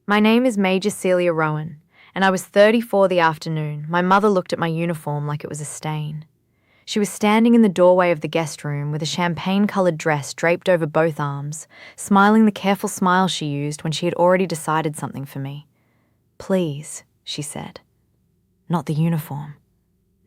My name is Major Celia Rowan, and I was 34 the afternoon. My mother looked at my uniform like it was a stain. She was standing in the doorway of the guest room with a champagne-coloured dress draped over both arms, smiling the careful smile she used when she had already decided something for me. "Please," she said. "Not the uniform.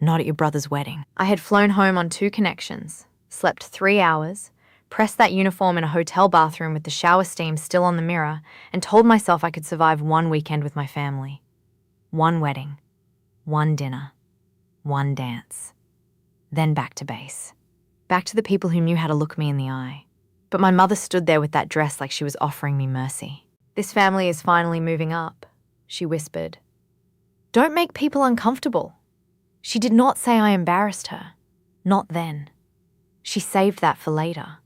Not at your brother's wedding." I had flown home on 2 connections, slept 3 hours, pressed that uniform in a hotel bathroom with the shower steam still on the mirror, and told myself I could survive 1 weekend with my family. 1 wedding, 1 dinner, 1 dance. Then back to base. Back to the people who knew how to look me in the eye. But my mother stood there with that dress like she was offering me mercy. "This family is finally moving up," she whispered. "Don't make people uncomfortable." She did not say I embarrassed her. Not then. She saved that for later.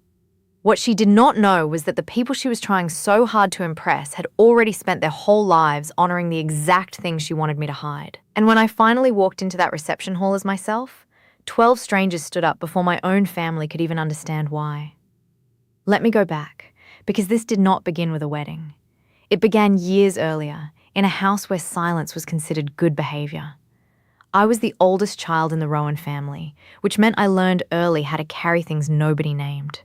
What she did not know was that the people she was trying so hard to impress had already spent their whole lives honoring the exact thing she wanted me to hide. And when I finally walked into that reception hall as myself, 12 strangers stood up before my own family could even understand why. Let me go back, because this did not begin with a wedding. It began years earlier, in a house where silence was considered good behavior. I was the oldest child in the Rowan family, which meant I learned early how to carry things nobody named.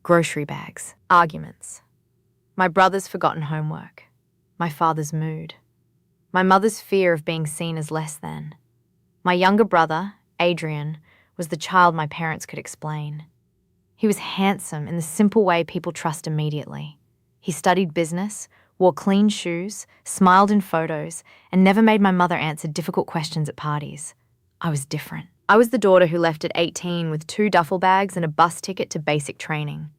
Grocery bags, arguments, my brother's forgotten homework, my father's mood, my mother's fear of being seen as less than. My younger brother, Adrian, was the child my parents could explain. He was handsome in the simple way people trust immediately. He studied business, wore clean shoes, smiled in photos, and never made my mother answer difficult questions at parties. I was different. I was the daughter who left at 18 with 2 duffel bags and a bus ticket to basic training.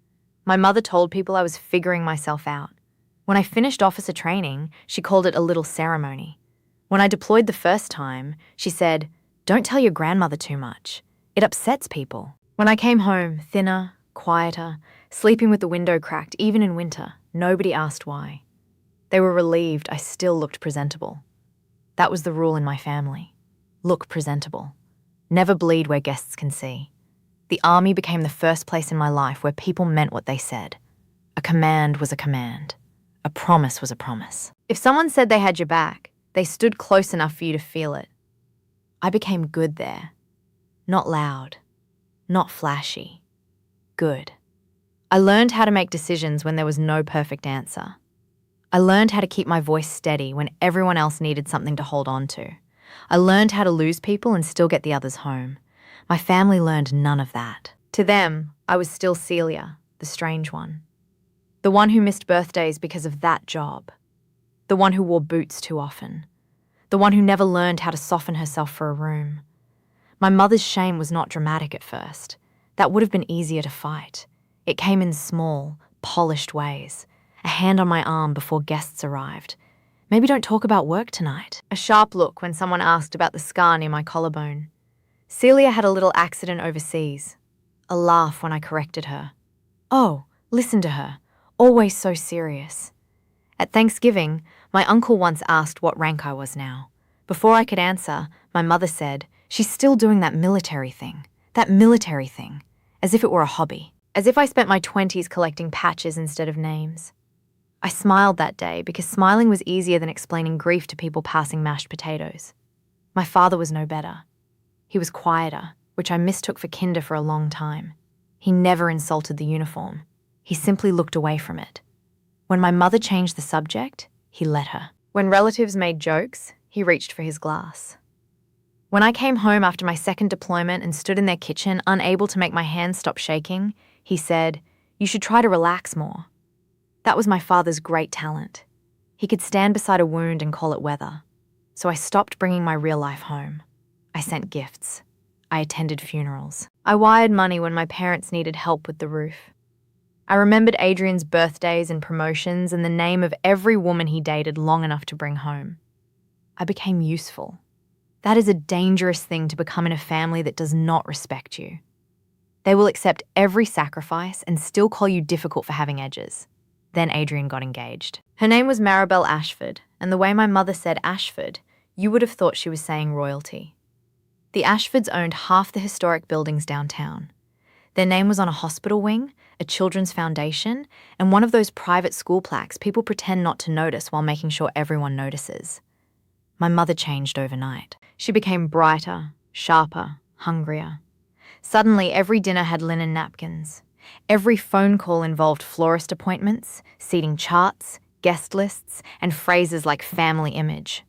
My mother told people I was figuring myself out. When I finished officer training, she called it a little ceremony. When I deployed the first time, she said, "Don't tell your grandmother too much. It upsets people." When I came home, thinner, quieter, sleeping with the window cracked, even in winter, nobody asked why. They were relieved I still looked presentable. That was the rule in my family. Look presentable. Never bleed where guests can see. The army became the first place in my life where people meant what they said. A command was a command. A promise was a promise. If someone said they had your back, they stood close enough for you to feel it. I became good there. Not loud. Not flashy. Good. I learned how to make decisions when there was no perfect answer. I learned how to keep my voice steady when everyone else needed something to hold on to. I learned how to lose people and still get the others home. My family learned none of that. To them, I was still Celia, the strange one. The one who missed birthdays because of that job. The one who wore boots too often. The one who never learned how to soften herself for a room. My mother's shame was not dramatic at first. That would have been easier to fight. It came in small, polished ways. A hand on my arm before guests arrived. "Maybe don't talk about work tonight." A sharp look when someone asked about the scar near my collarbone. Celia had a little accident overseas. A laugh when I corrected her. "Oh, listen to her. Always so serious." At Thanksgiving, my uncle once asked what rank I was now. Before I could answer, my mother said, "She's still doing that military thing, as if it were a hobby. As if I spent my 20s collecting patches instead of names." I smiled that day because smiling was easier than explaining grief to people passing mashed potatoes. My father was no better. He was quieter, which I mistook for kinder for a long time. He never insulted the uniform. He simply looked away from it. When my mother changed the subject, he let her. When relatives made jokes, he reached for his glass. When I came home after my second deployment and stood in their kitchen, unable to make my hands stop shaking, he said, "You should try to relax more." That was my father's great talent. He could stand beside a wound and call it weather. So I stopped bringing my real life home. I sent gifts. I attended funerals. I wired money when my parents needed help with the roof. I remembered Adrian's birthdays and promotions and the name of every woman he dated long enough to bring home. I became useful. That is a dangerous thing to become in a family that does not respect you. They will accept every sacrifice and still call you difficult for having edges. Then Adrian got engaged. Her name was Maribel Ashford, and the way my mother said Ashford, you would have thought she was saying royalty. The Ashfords owned half the historic buildings downtown. Their name was on a hospital wing, a children's foundation, and one of those private school plaques people pretend not to notice while making sure everyone notices. My mother changed overnight. She became brighter, sharper, hungrier. Suddenly, every dinner had linen napkins. Every phone call involved florist appointments, seating charts, guest lists, and phrases like family image.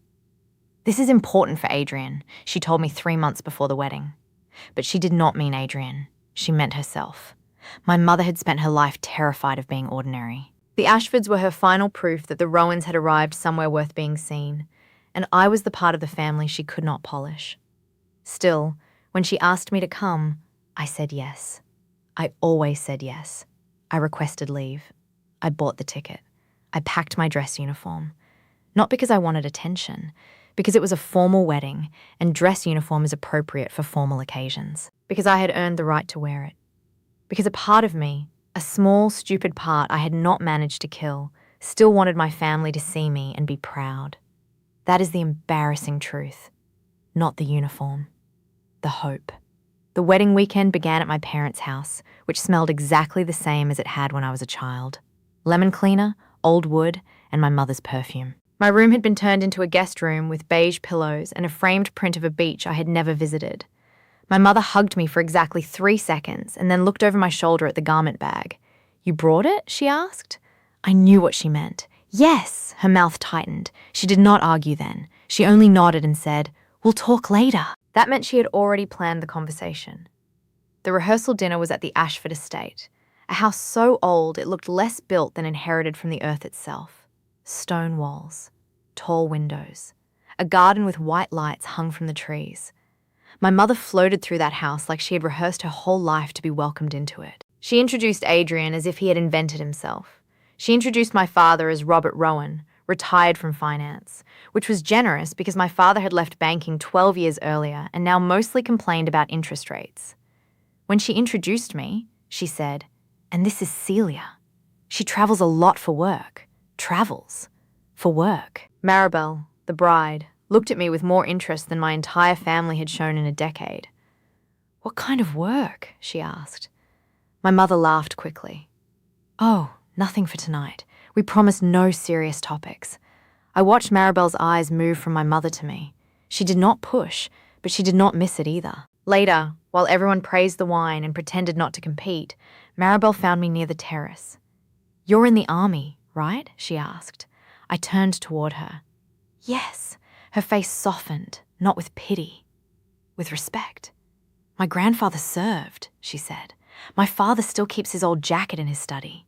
"This is important for Adrian," she told me 3 months before the wedding. But she did not mean Adrian. She meant herself. My mother had spent her life terrified of being ordinary. The Ashfords were her final proof that the Rowans had arrived somewhere worth being seen, and I was the part of the family she could not polish. Still, when she asked me to come, I said yes. I always said yes. I requested leave. I bought the ticket. I packed my dress uniform. Not because I wanted attention, because it was a formal wedding and dress uniform is appropriate for formal occasions. Because I had earned the right to wear it. Because a part of me, a small, stupid part I had not managed to kill, still wanted my family to see me and be proud. That is the embarrassing truth. Not the uniform. The hope. The wedding weekend began at my parents' house, which smelled exactly the same as it had when I was a child. Lemon cleaner, old wood, and my mother's perfume. My room had been turned into a guest room with beige pillows and a framed print of a beach I had never visited. My mother hugged me for exactly 3 seconds and then looked over my shoulder at the garment bag. "You brought it?" she asked. I knew what she meant. Yes, her mouth tightened. She did not argue then. She only nodded and said, "We'll talk later." That meant she had already planned the conversation. The rehearsal dinner was at the Ashford estate, a house so old it looked less built than inherited from the earth itself. Stone walls, tall windows, a garden with white lights hung from the trees. My mother floated through that house like she had rehearsed her whole life to be welcomed into it. She introduced Adrian as if he had invented himself. She introduced my father as Robert Rowan, retired from finance, which was generous because my father had left banking 12 years earlier and now mostly complained about interest rates. When she introduced me, she said, "And this is Celia. She travels a lot for work. Travels. For work." Maribel, the bride, looked at me with more interest than my entire family had shown in a decade. "What kind of work?" she asked. My mother laughed quickly. "Oh, nothing for tonight. We promised no serious topics." I watched Maribel's eyes move from my mother to me. She did not push, but she did not miss it either. Later, while everyone praised the wine and pretended not to compete, Maribel found me near the terrace. "You're in the army, right?" she asked. I turned toward her. "Yes." Her face softened, not with pity, with respect. "My grandfather served," she said. "My father still keeps his old jacket in his study."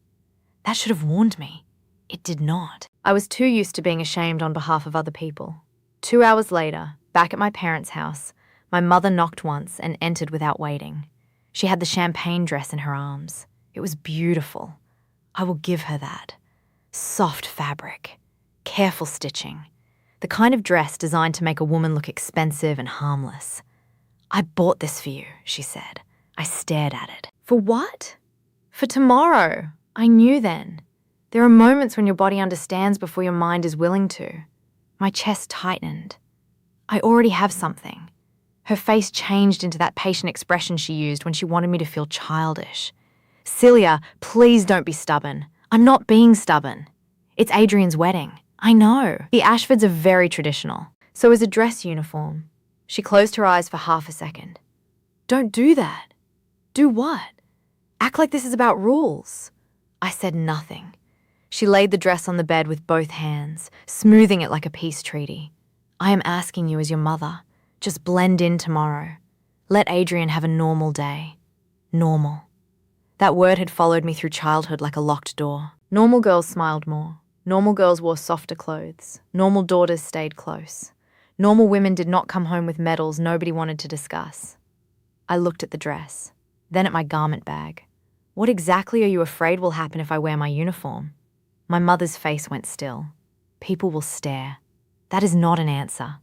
That should have warned me. It did not. I was too used to being ashamed on behalf of other people. 2 hours later, back at my parents' house, my mother knocked once and entered without waiting. She had the champagne dress in her arms. It was beautiful. I will give her that. Soft fabric, careful stitching, the kind of dress designed to make a woman look expensive and harmless. "I bought this for you," she said. I stared at it. "For what?" "For tomorrow." I knew then. There are moments when your body understands before your mind is willing to. My chest tightened. "I already have something." Her face changed into that patient expression she used when she wanted me to feel childish. "Celia, please don't be stubborn. I'm not being stubborn. It's Adrian's wedding. I know. The Ashfords are very traditional. So is a dress uniform." She closed her eyes for half a second. "Don't do that." "Do what?" "Act like this is about rules." I said nothing. She laid the dress on the bed with both hands, smoothing it like a peace treaty. "I am asking you as your mother. Just blend in tomorrow. Let Adrian have a normal day. Normal." That word had followed me through childhood like a locked door. Normal girls smiled more. Normal girls wore softer clothes. Normal daughters stayed close. Normal women did not come home with medals nobody wanted to discuss. I looked at the dress, then at my garment bag. "What exactly are you afraid will happen if I wear my uniform?" My mother's face went still. "People will stare. That is not an answer.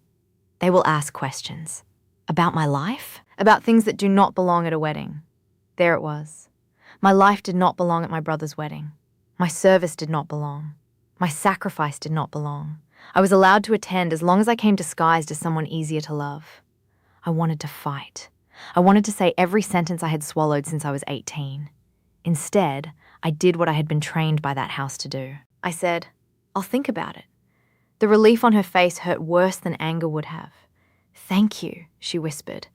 They will ask questions. About my life? About things that do not belong at a wedding." There it was. My life did not belong at my brother's wedding. My service did not belong. My sacrifice did not belong. I was allowed to attend as long as I came disguised as someone easier to love. I wanted to fight. I wanted to say every sentence I had swallowed since I was 18. Instead, I did what I had been trained by that house to do. I said, "I'll think about it." The relief on her face hurt worse than anger would have. "Thank you," she whispered.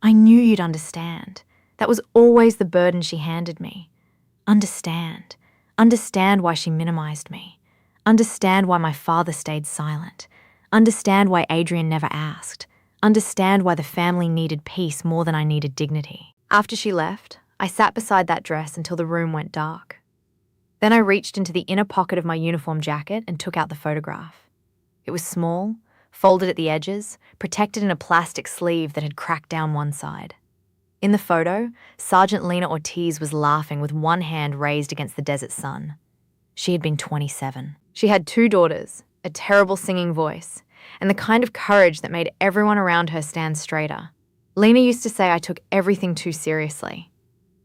"I knew you'd understand. That was always the burden she handed me. Understand. Understand why she minimized me. Understand why my father stayed silent. Understand why Adrian never asked. Understand why the family needed peace more than I needed dignity." After she left, I sat beside that dress until the room went dark. Then I reached into the inner pocket of my uniform jacket and took out the photograph. It was small, folded at the edges, protected in a plastic sleeve that had cracked down one side. In the photo, Sergeant Lena Ortiz was laughing with one hand raised against the desert sun. She had been 27. She had 2 daughters, a terrible singing voice, and the kind of courage that made everyone around her stand straighter. Lena used to say I took everything too seriously.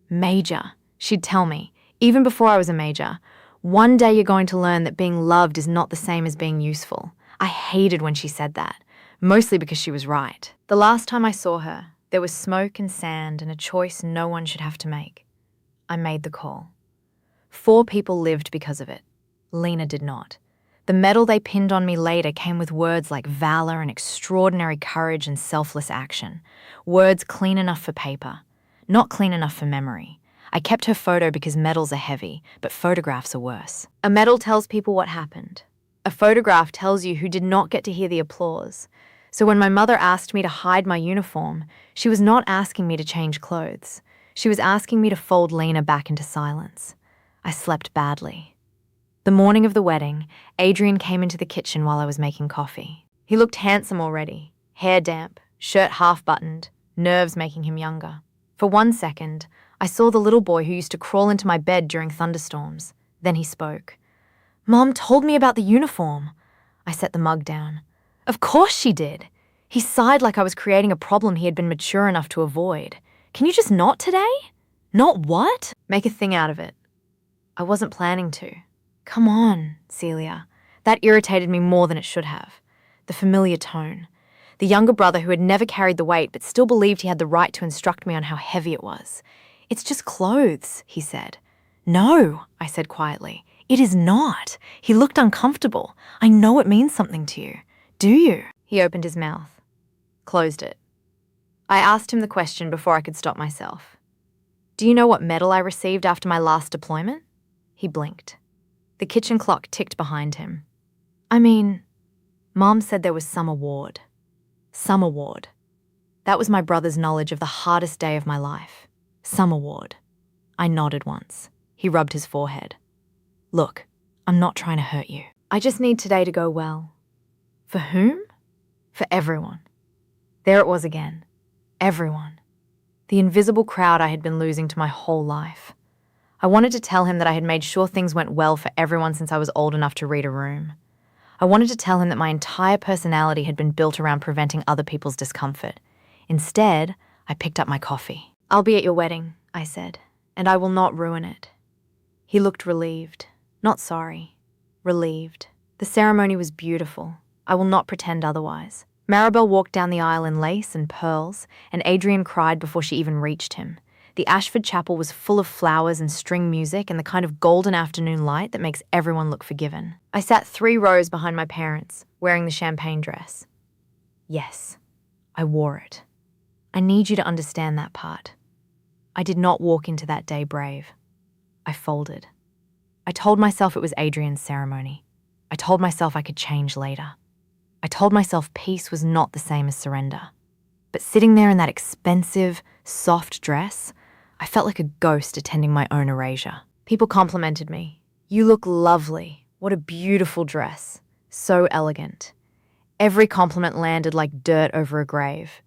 "Major," she'd tell me, even before I was a major, "one day you're going to learn that being loved is not the same as being useful." I hated when she said that, mostly because she was right. The last time I saw her, there was smoke and sand and a choice no one should have to make. I made the call. 4 people lived because of it. Lena did not. The medal they pinned on me later came with words like valor and extraordinary courage and selfless action. Words clean enough for paper, not clean enough for memory. I kept her photo because medals are heavy, but photographs are worse. A medal tells people what happened. A photograph tells you who did not get to hear the applause. So when my mother asked me to hide my uniform, she was not asking me to change clothes. She was asking me to fold Lena back into silence. I slept badly. The morning of the wedding, Adrian came into the kitchen while I was making coffee. He looked handsome already, hair damp, shirt half-buttoned, nerves making him younger. For 1 second, I saw the little boy who used to crawl into my bed during thunderstorms. Then he spoke. "Mom told me about the uniform." I set the mug down. "Of course she did." He sighed like I was creating a problem he had been mature enough to avoid. "Can you just not today?" "Not what?" "Make a thing out of it." I wasn't planning to. "Come on, Celia." That irritated me more than it should have. The familiar tone. The younger brother who had never carried the weight but still believed he had the right to instruct me on how heavy it was. "It's just clothes," he said. "No," I said quietly. "It is not." He looked uncomfortable. "I know it means something to you. Do you?" He opened his mouth. Closed it. I asked him the question before I could stop myself. "Do you know what medal I received after my last deployment?" He blinked. The kitchen clock ticked behind him. "I mean, Mom said there was some award." Some award. That was my brother's knowledge of the hardest day of my life. Some award. I nodded once. He rubbed his forehead. "Look, I'm not trying to hurt you. I just need today to go well." For whom? For everyone. There it was again. Everyone. The invisible crowd I had been losing to my whole life. I wanted to tell him that I had made sure things went well for everyone since I was old enough to read a room. I wanted to tell him that my entire personality had been built around preventing other people's discomfort. Instead, I picked up my coffee. "I'll be at your wedding," I said, "and I will not ruin it." He looked relieved. Not sorry. Relieved. The ceremony was beautiful. I will not pretend otherwise. Maribel walked down the aisle in lace and pearls, and Adrian cried before she even reached him. The Ashford Chapel was full of flowers and string music and the kind of golden afternoon light that makes everyone look forgiven. I sat 3 rows behind my parents, wearing the champagne dress. Yes, I wore it. I need you to understand that part. I did not walk into that day brave. I folded. I told myself it was Adrian's ceremony. I told myself I could change later. I told myself peace was not the same as surrender. But sitting there in that expensive, soft dress, I felt like a ghost attending my own erasure. People complimented me. "You look lovely. What a beautiful dress. So elegant." Every compliment landed like dirt over a grave.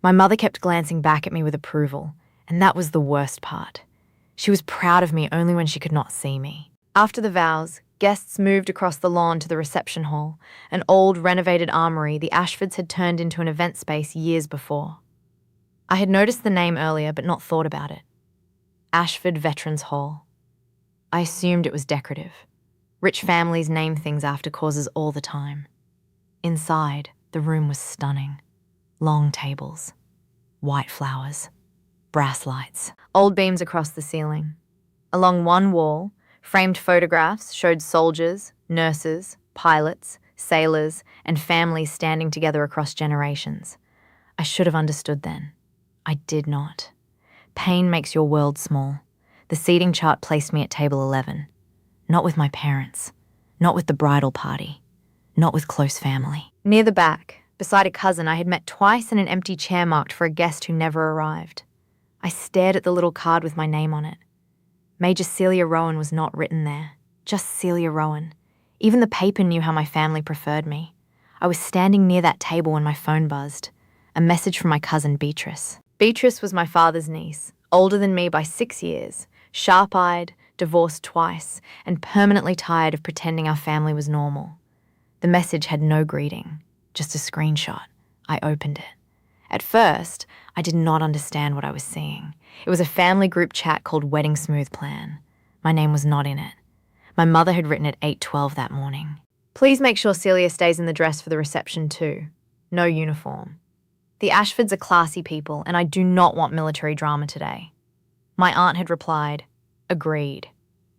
My mother kept glancing back at me with approval, and that was the worst part. She was proud of me only when she could not see me. After the vows, guests moved across the lawn to the reception hall, an old, renovated armory the Ashfords had turned into an event space years before. I had noticed the name earlier but not thought about it. Ashford Veterans Hall. I assumed it was decorative. Rich families name things after causes all the time. Inside, the room was stunning. Long tables. White flowers. Brass lights. Old beams across the ceiling. Along one wall, framed photographs showed soldiers, nurses, pilots, sailors, and families standing together across generations. I should have understood then. I did not. Pain makes your world small. The seating chart placed me at table 11. Not with my parents. Not with the bridal party. Not with close family. Near the back, beside a cousin I had met twice in an empty chair marked for a guest who never arrived. I stared at the little card with my name on it. Major Celia Rowan was not written there. Just Celia Rowan. Even the paper knew how my family preferred me. I was standing near that table when my phone buzzed. A message from my cousin Beatrice. Beatrice was my father's niece, older than me by 6 years, sharp-eyed, divorced twice, and permanently tired of pretending our family was normal. The message had no greeting, just a screenshot. I opened it. At first, I did not understand what I was seeing. It was a family group chat called Wedding Smooth Plan. My name was not in it. My mother had written at 8:12 that morning. Please make sure Celia stays in the dress for the reception too. No uniform. The Ashfords are classy people, and I do not want military drama today. My aunt had replied, agreed.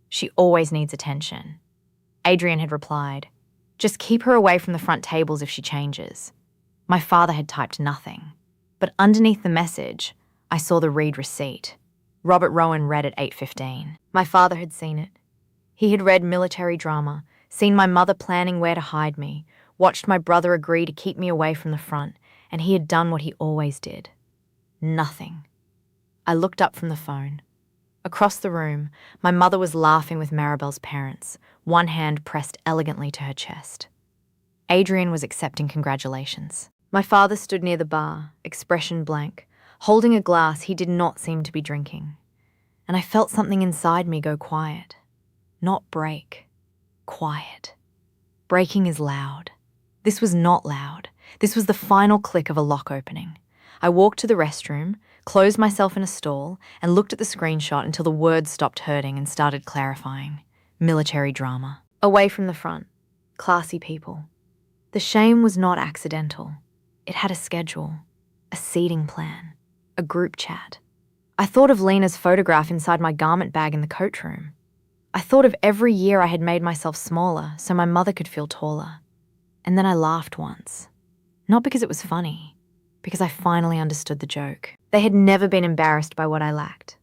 She always needs attention. Adrian had replied, just keep her away from the front tables if she changes. My father had typed nothing. But underneath the message, I saw the read receipt. Robert Rowan read at 8:15. My father had seen it. He had read military drama, seen my mother planning where to hide me, watched my brother agree to keep me away from the front, and he had done what he always did. Nothing. I looked up from the phone. Across the room, my mother was laughing with Maribel's parents, one hand pressed elegantly to her chest. Adrian was accepting congratulations. My father stood near the bar, expression blank, holding a glass he did not seem to be drinking. And I felt something inside me go quiet. Not break. Quiet. Breaking is loud. This was not loud. This was the final click of a lock opening. I walked to the restroom, closed myself in a stall, and looked at the screenshot until the words stopped hurting and started clarifying. Military drama. Away from the front. Classy people. The shame was not accidental. It had a schedule, a seating plan, a group chat. I thought of Lena's photograph inside my garment bag in the coach room. I thought of every year I had made myself smaller so my mother could feel taller. And then I laughed once. Not because it was funny, because I finally understood the joke. They had never been embarrassed by what I lacked.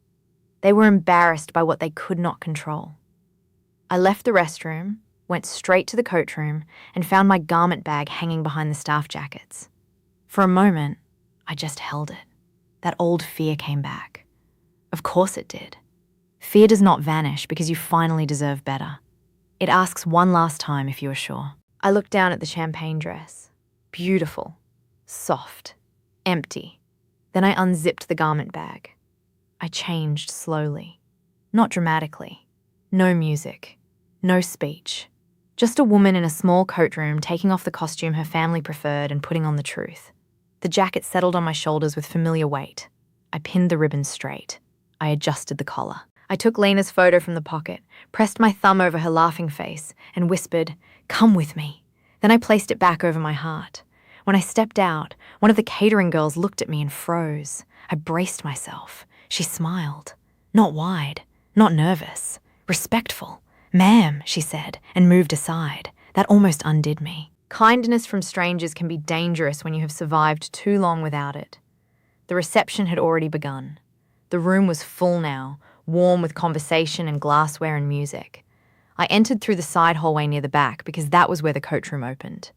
They were embarrassed by what they could not control. I left the restroom, went straight to the coach room, and found my garment bag hanging behind the staff jackets. For a moment, I just held it. That old fear came back. Of course it did. Fear does not vanish because you finally deserve better. It asks one last time if you are sure. I looked down at the champagne dress. Beautiful. Soft. Empty. Then I unzipped the garment bag. I changed slowly. Not dramatically. No music. No speech. Just a woman in a small coat room taking off the costume her family preferred and putting on the truth. The jacket settled on my shoulders with familiar weight. I pinned the ribbons straight. I adjusted the collar. I took Lena's photo from the pocket, pressed my thumb over her laughing face, and whispered, "Come with me." Then I placed it back over my heart. When I stepped out, one of the catering girls looked at me and froze. I braced myself. She smiled. Not wide, not nervous, respectful. "Ma'am," she said, and moved aside. That almost undid me. Kindness from strangers can be dangerous when you have survived too long without it. The reception had already begun. The room was full now, warm with conversation and glassware and music. I entered through the side hallway near the back because that was where the coach room opened.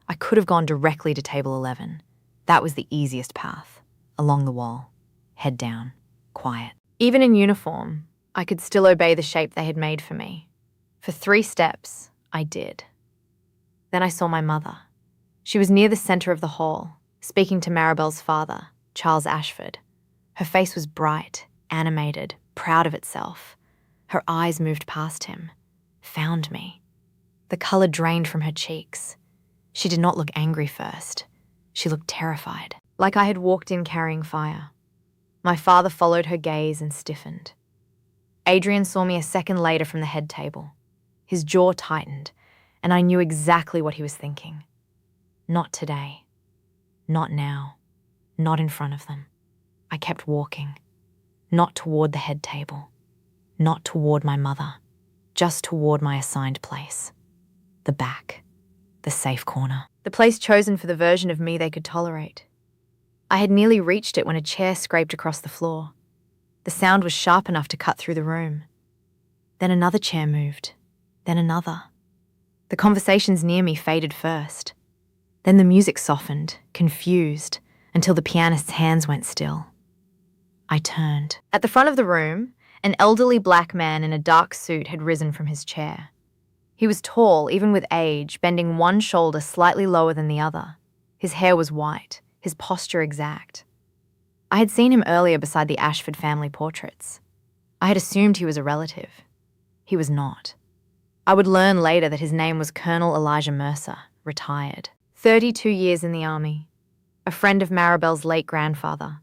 I could have gone directly to table 11. That was the easiest path. Along the wall. Head down. Quiet. Even in uniform, I could still obey the shape they had made for me. For 3 steps, I did. Then I saw my mother. She was near the centre of the hall, speaking to Maribel's father, Charles Ashford. Her face was bright, animated, proud of itself. Her eyes moved past him, found me. The colour drained from her cheeks. She did not look angry first. She looked terrified, like I had walked in carrying fire. My father followed her gaze and stiffened. Adrian saw me a second later from the head table. His jaw tightened, and I knew exactly what he was thinking. Not today. Not now. Not in front of them. I kept walking. Not toward the head table. Not toward my mother. Just toward my assigned place. The back. The safe corner. The place chosen for the version of me they could tolerate. I had nearly reached it when a chair scraped across the floor. The sound was sharp enough to cut through the room. Then another chair moved. Then another. The conversations near me faded first. Then the music softened, confused, until the pianist's hands went still. I turned. At the front of the room, an elderly black man in a dark suit had risen from his chair. He was tall, even with age, bending one shoulder slightly lower than the other. His hair was white, his posture exact. I had seen him earlier beside the Ashford family portraits. I had assumed he was a relative. He was not. I would learn later that his name was Colonel Elijah Mercer, retired. 32 years in the army. A friend of Maribel's late grandfather.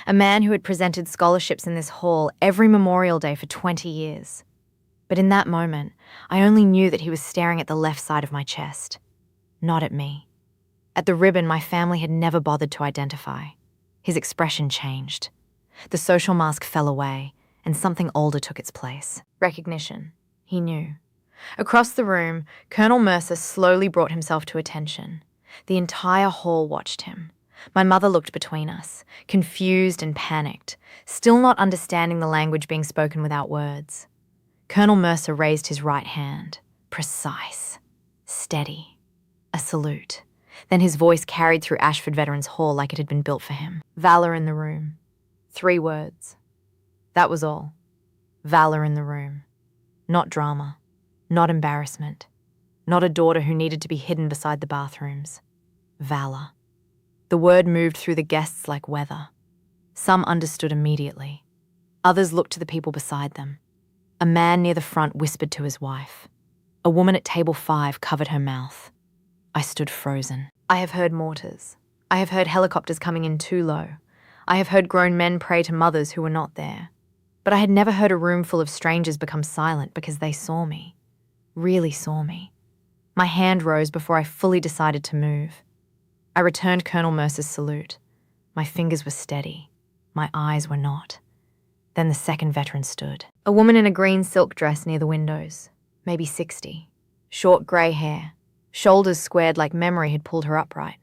A man who had presented scholarships in this hall every Memorial Day for 20 years. But in that moment, I only knew that he was staring at the left side of my chest. Not at me. At the ribbon my family had never bothered to identify. His expression changed. The social mask fell away, and something older took its place. Recognition. He knew. Across the room, Colonel Mercer slowly brought himself to attention. The entire hall watched him. My mother looked between us, confused and panicked, still not understanding the language being spoken without words. Colonel Mercer raised his right hand. Precise. Steady. A salute. Then his voice carried through Ashford Veterans Hall like it had been built for him. Valor in the room. 3 words. That was all. Valor in the room. Not drama. Not embarrassment. Not a daughter who needed to be hidden beside the bathrooms. Valor. The word moved through the guests like weather. Some understood immediately. Others looked to the people beside them. A man near the front whispered to his wife. A woman at table 5 covered her mouth. I stood frozen. I have heard mortars. I have heard helicopters coming in too low. I have heard grown men pray to mothers who were not there. But I had never heard a room full of strangers become silent because they saw me. Really saw me. My hand rose before I fully decided to move. I returned Colonel Mercer's salute. My fingers were steady. My eyes were not. Then the second veteran stood. A woman in a green silk dress near the windows, maybe 60. Short grey hair, shoulders squared like memory had pulled her upright.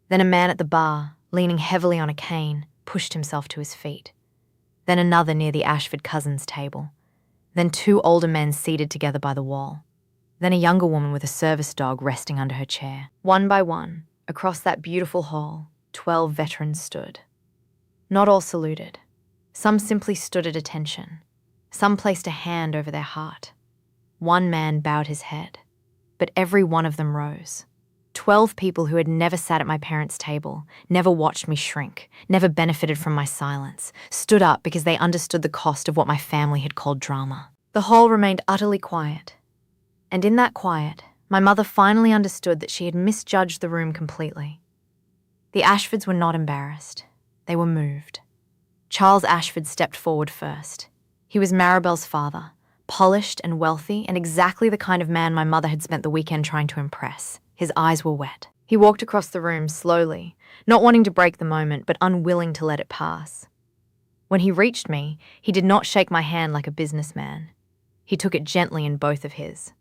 Then a man at the bar, leaning heavily on a cane, pushed himself to his feet. Then another near the Ashford cousins' table. Then 2 older men seated together by the wall. Then a younger woman with a service dog resting under her chair. One by one, across that beautiful hall, 12 veterans stood. Not all saluted. Some simply stood at attention. Some placed a hand over their heart. One man bowed his head. But every one of them rose. 12 people who had never sat at my parents' table, never watched me shrink, never benefited from my silence, stood up because they understood the cost of what my family had called drama. The hall remained utterly quiet. And in that quiet, my mother finally understood that she had misjudged the room completely. The Ashfords were not embarrassed. They were moved. Charles Ashford stepped forward first. He was Maribel's father, polished and wealthy and exactly the kind of man my mother had spent the weekend trying to impress. His eyes were wet. He walked across the room slowly, not wanting to break the moment but unwilling to let it pass. When he reached me, he did not shake my hand like a businessman. He took it gently in both of his.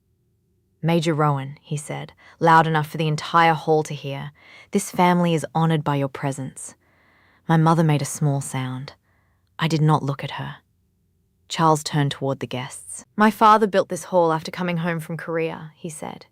"Major Rowan," he said, loud enough for the entire hall to hear, "this family is honored by your presence." My mother made a small sound. I did not look at her. Charles turned toward the guests. "My father built this hall after coming home from Korea," he said.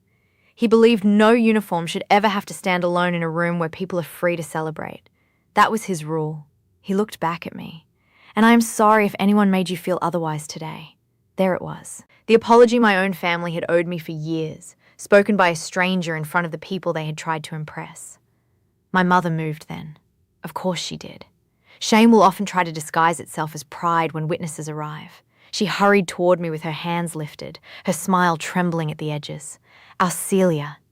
"He believed no uniform should ever have to stand alone in a room where people are free to celebrate. That was his rule." He looked back at me. "And I am sorry if anyone made you feel otherwise today." There it was. The apology my own family had owed me for years, spoken by a stranger in front of the people they had tried to impress. My mother moved then. Of course she did. Shame will often try to disguise itself as pride when witnesses arrive. She hurried toward me with her hands lifted, her smile trembling at the edges. "Our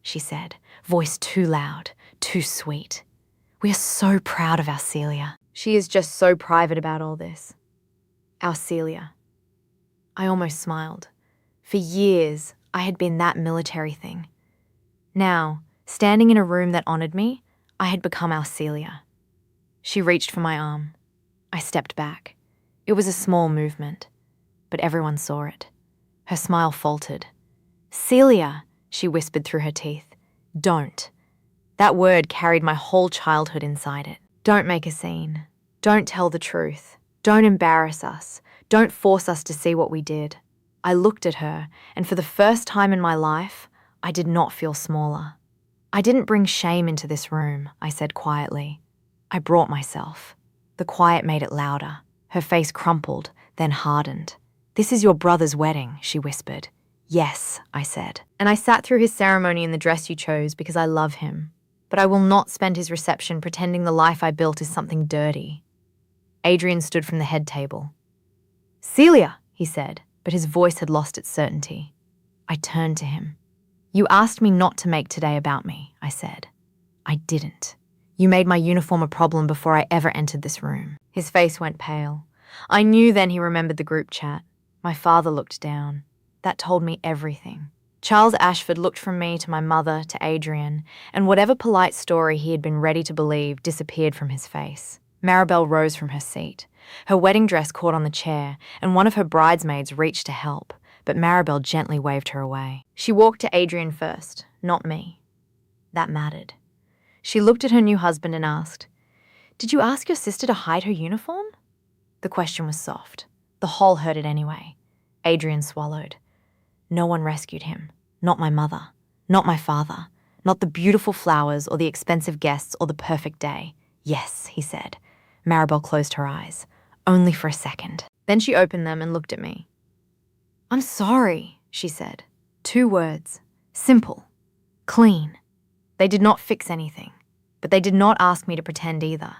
she said, voice too loud, too sweet. "We are so proud of our She is just so private about all this." Our I almost smiled. For years, I had been that military thing. Now, standing in a room that honored me, I had become our She reached for my arm. I stepped back. It was a small movement, but everyone saw it. Her smile faltered. "Celia," she whispered through her teeth. "Don't." That word carried my whole childhood inside it. Don't make a scene. Don't tell the truth. Don't embarrass us. Don't force us to see what we did. I looked at her, and for the first time in my life, I did not feel smaller. "I didn't bring shame into this room," I said quietly. "I brought myself." The quiet made it louder. Her face crumpled, then hardened. "This is your brother's wedding," she whispered. "Yes," I said. "And I sat through his ceremony in the dress you chose because I love him. But I will not spend his reception pretending the life I built is something dirty." Adrian stood from the head table. "Celia," he said, but his voice had lost its certainty. I turned to him. "You asked me not to make today about me," I said. "I didn't. You made my uniform a problem before I ever entered this room." His face went pale. I knew then he remembered the group chat. My father looked down. That told me everything. Charles Ashford looked from me to my mother to Adrian, and whatever polite story he had been ready to believe disappeared from his face. Maribel rose from her seat. Her wedding dress caught on the chair, and one of her bridesmaids reached to help, but Maribel gently waved her away. She walked to Adrian first, not me. That mattered. She looked at her new husband and asked, "Did you ask your sister to hide her uniform?" The question was soft. The hall heard it anyway. Adrian swallowed. "No one rescued him. Not my mother. Not my father. Not the beautiful flowers or the expensive guests or the perfect day. Yes," he said. Maribel closed her eyes. Only for a second. Then she opened them and looked at me. "I'm sorry," she said. 2 words. Simple. Clean. They did not fix anything, but they did not ask me to pretend either.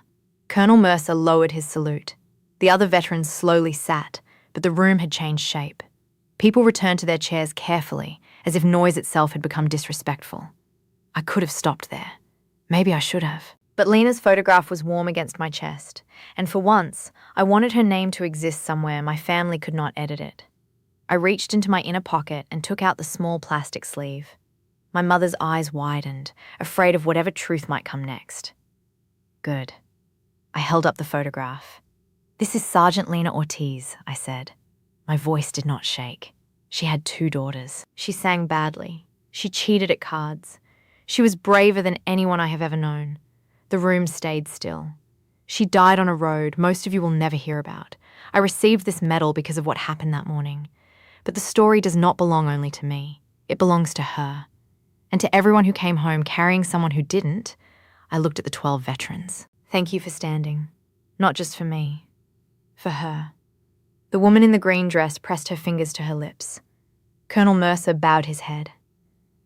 Colonel Mercer lowered his salute. The other veterans slowly sat, but the room had changed shape. People returned to their chairs carefully, as if noise itself had become disrespectful. I could have stopped there. Maybe I should have. But Lena's photograph was warm against my chest, and for once, I wanted her name to exist somewhere my family could not edit it. I reached into my inner pocket and took out the small plastic sleeve. My mother's eyes widened, afraid of whatever truth might come next. Good. I held up the photograph. "This is Sergeant Lena Ortiz," I said. My voice did not shake. She had 2 daughters. She sang badly. She cheated at cards. She was braver than anyone I have ever known. The room stayed still. She died on a road most of you will never hear about. I received this medal because of what happened that morning. But the story does not belong only to me. It belongs to her. And to everyone who came home carrying someone who didn't, I looked at the 12 veterans. Thank you for standing. Not just for me. For her. The woman in the green dress pressed her fingers to her lips. Colonel Mercer bowed his head.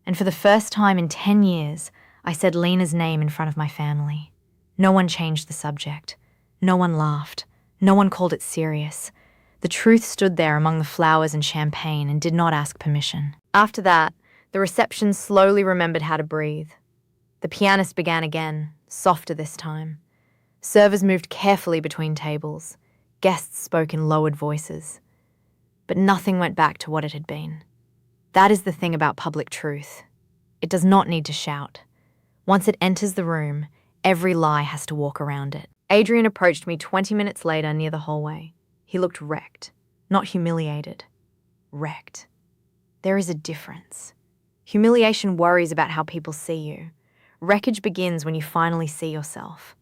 And for the first time in 10 years, I said Lena's name in front of my family. No one changed the subject. No one laughed. No one called it serious. The truth stood there among the flowers and champagne and did not ask permission. After that, the reception slowly remembered how to breathe. The pianist began again, softer this time. Servers moved carefully between tables. Guests spoke in lowered voices. But nothing went back to what it had been. That is the thing about public truth. It does not need to shout. Once it enters the room, every lie has to walk around it. Adrian approached me 20 minutes later near the hallway. He looked wrecked, not humiliated. Wrecked. There is a difference. Humiliation worries about how people see you. Wreckage begins when you finally see yourself.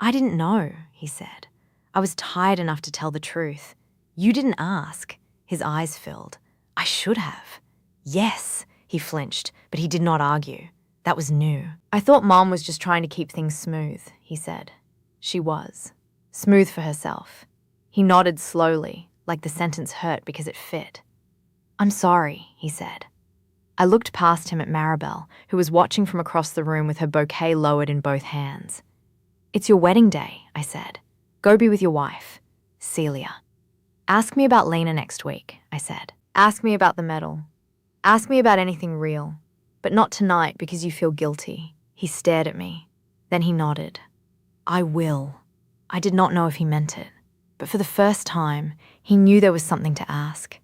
"I didn't know," he said. "I was tired enough to tell the truth. You didn't ask." His eyes filled. "I should have." "Yes," he flinched, but he did not argue. That was new. "I thought Mom was just trying to keep things smooth," he said. She was. Smooth for herself. He nodded slowly, like the sentence hurt because it fit. "I'm sorry," he said. I looked past him at Maribel, who was watching from across the room with her bouquet lowered in both hands. "It's your wedding day," I said. "Go be with your wife, Celia." "Ask me about Lena next week," I said. "Ask me about the medal. Ask me about anything real. But not tonight because you feel guilty." He stared at me. Then he nodded. "I will." I did not know if he meant it. But for the first time, he knew there was something to ask.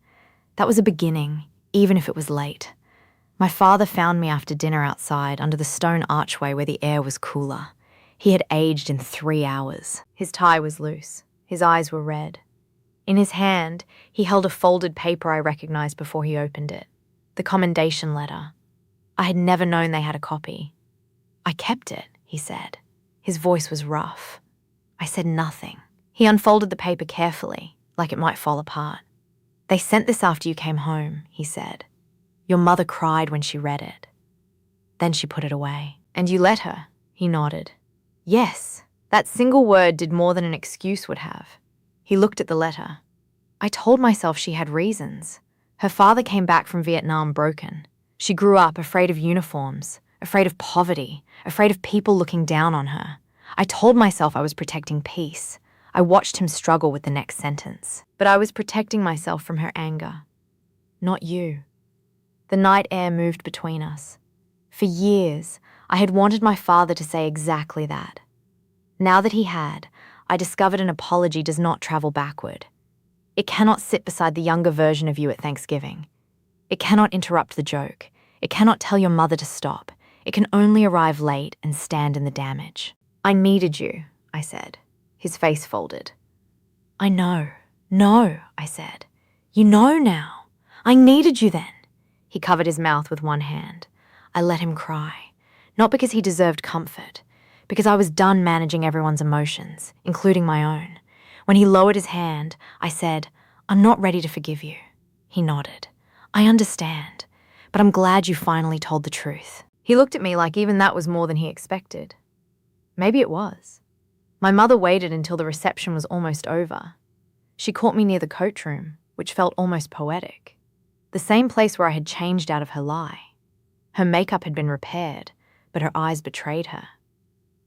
That was a beginning, even if it was late. My father found me after dinner outside under the stone archway where the air was cooler. He had aged in 3 hours. His tie was loose. His eyes were red. In his hand, he held a folded paper I recognized before he opened it. The commendation letter. I had never known they had a copy. "I kept it," he said. His voice was rough. I said nothing. He unfolded the paper carefully, like it might fall apart. "They sent this after you came home," he said. "Your mother cried when she read it. Then she put it away." "And you let her?" He nodded. "Yes, that single word did more than an excuse would have." He looked at the letter. "I told myself she had reasons. Her father came back from Vietnam broken. She grew up afraid of uniforms, afraid of poverty, afraid of people looking down on her. I told myself I was protecting peace. I watched him struggle with the next sentence. But I was protecting myself from her anger. Not you." The night air moved between us. For years, I had wanted my father to say exactly that. Now that he had, I discovered an apology does not travel backward. It cannot sit beside the younger version of you at Thanksgiving. It cannot interrupt the joke. It cannot tell your mother to stop. It can only arrive late and stand in the damage. "I needed you," I said. His face folded. "I know. No," I said. "You know now. I needed you then." He covered his mouth with one hand. I let him cry, not because he deserved comfort, because I was done managing everyone's emotions, including my own. When he lowered his hand, I said, "I'm not ready to forgive you." He nodded. "I understand, but I'm glad you finally told the truth." He looked at me like even that was more than he expected. Maybe it was. My mother waited until the reception was almost over. She caught me near the coach room, which felt almost poetic. The same place where I had changed out of her lie. Her makeup had been repaired, but her eyes betrayed her.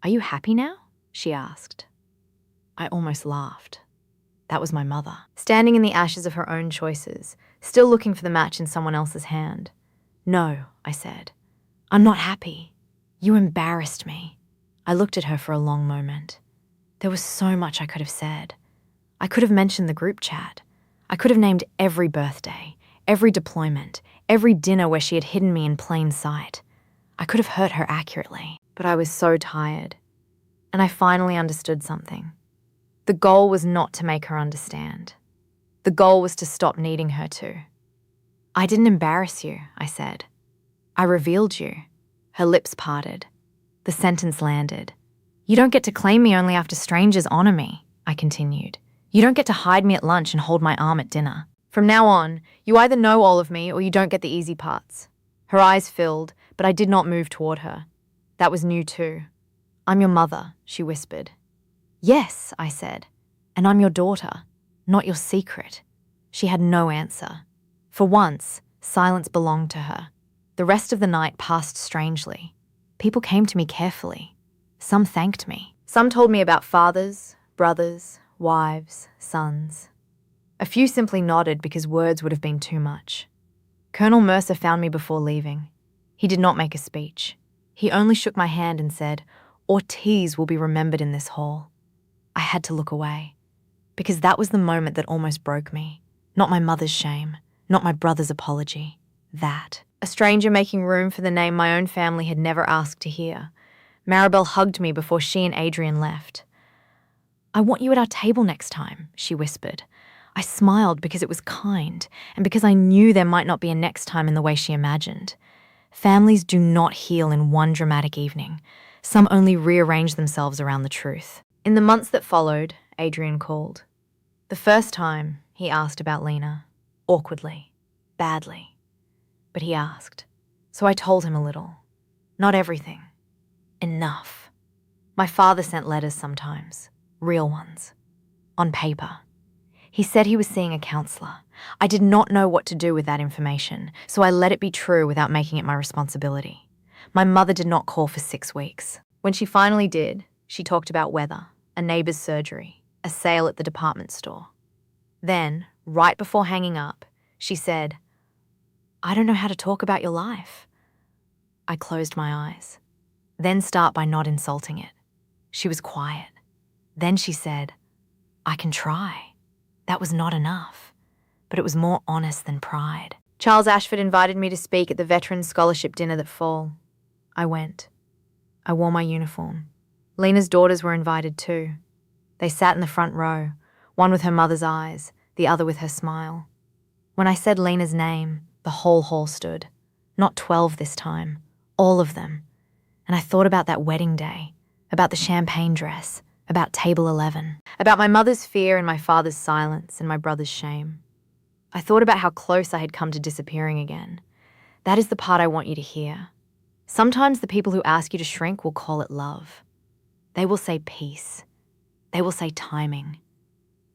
"Are you happy now?" she asked. I almost laughed. That was my mother, standing in the ashes of her own choices, still looking for the match in someone else's hand. "No," I said. "I'm not happy. You embarrassed me." I looked at her for a long moment. There was so much I could have said. I could have mentioned the group chat. I could have named every birthday, every deployment, every dinner where she had hidden me in plain sight. I could have hurt her accurately, but I was so tired. And I finally understood something. The goal was not to make her understand. The goal was to stop needing her to. "I didn't embarrass you," I said. "I revealed you." Her lips parted. The sentence landed. "You don't get to claim me only after strangers honor me," I continued. "You don't get to hide me at lunch and hold my arm at dinner. From now on, you either know all of me or you don't get the easy parts." Her eyes filled, but I did not move toward her. That was new too. "I'm your mother," she whispered. "Yes," I said. "And I'm your daughter, not your secret." She had no answer. For once, silence belonged to her. The rest of the night passed strangely. People came to me carefully. Some thanked me. Some told me about fathers, brothers, wives, sons. A few simply nodded because words would have been too much. Colonel Mercer found me before leaving. He did not make a speech. He only shook my hand and said, "Ortiz will be remembered in this hall." I had to look away, because that was the moment that almost broke me. Not my mother's shame, not my brother's apology. That. A stranger making room for the name my own family had never asked to hear. Maribel hugged me before she and Adrian left. "I want you at our table next time," she whispered. I smiled because it was kind, and because I knew there might not be a next time in the way she imagined. Families do not heal in one dramatic evening. Some only rearrange themselves around the truth. In the months that followed, Adrian called. The first time, he asked about Lena. Awkwardly. Badly. But he asked. So I told him a little. Not everything. Enough. My father sent letters sometimes. Real ones. On paper. He said he was seeing a counselor. I did not know what to do with that information, so I let it be true without making it my responsibility. My mother did not call for 6 weeks. When she finally did, she talked about weather, a neighbour's surgery, a sale at the department store. Then, right before hanging up, she said, "I don't know how to talk about your life." I closed my eyes. Then start by not insulting it. She was quiet. Then she said, "I can try." That was not enough, but it was more honest than pride. Charles Ashford invited me to speak at the Veterans Scholarship dinner that fall. I went. I wore my uniform. Lena's daughters were invited too. They sat in the front row, one with her mother's eyes, the other with her smile. When I said Lena's name, the whole hall stood. Not 12 this time, all of them. And I thought about that wedding day, about the champagne dress, about table 11, about my mother's fear and my father's silence and my brother's shame. I thought about how close I had come to disappearing again. That is the part I want you to hear. Sometimes the people who ask you to shrink will call it love. They will say peace. They will say timing.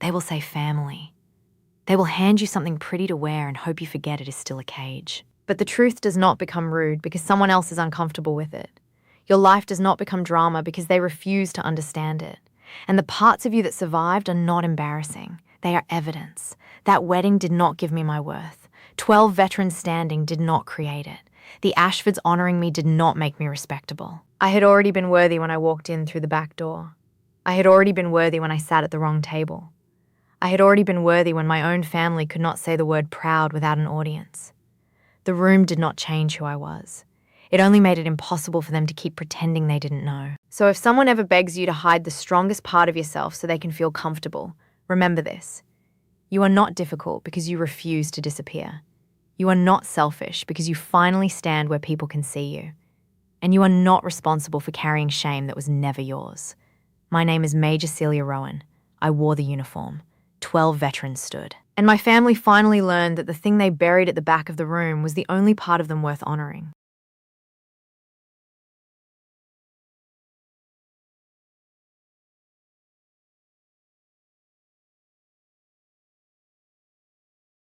They will say family. They will hand you something pretty to wear and hope you forget it is still a cage. But the truth does not become rude because someone else is uncomfortable with it. Your life does not become drama because they refuse to understand it. And the parts of you that survived are not embarrassing. They are evidence. That wedding did not give me my worth. 12 veterans standing did not create it. The Ashfords honoring me did not make me respectable. I had already been worthy when I walked in through the back door. I had already been worthy when I sat at the wrong table. I had already been worthy when my own family could not say the word proud without an audience. The room did not change who I was. It only made it impossible for them to keep pretending they didn't know. So if someone ever begs you to hide the strongest part of yourself so they can feel comfortable, remember this. You are not difficult because you refuse to disappear. You are not selfish because you finally stand where people can see you. And you are not responsible for carrying shame that was never yours. My name is Major Celia Rowan. I wore the uniform. 12 veterans stood. And my family finally learned that the thing they buried at the back of the room was the only part of them worth honoring.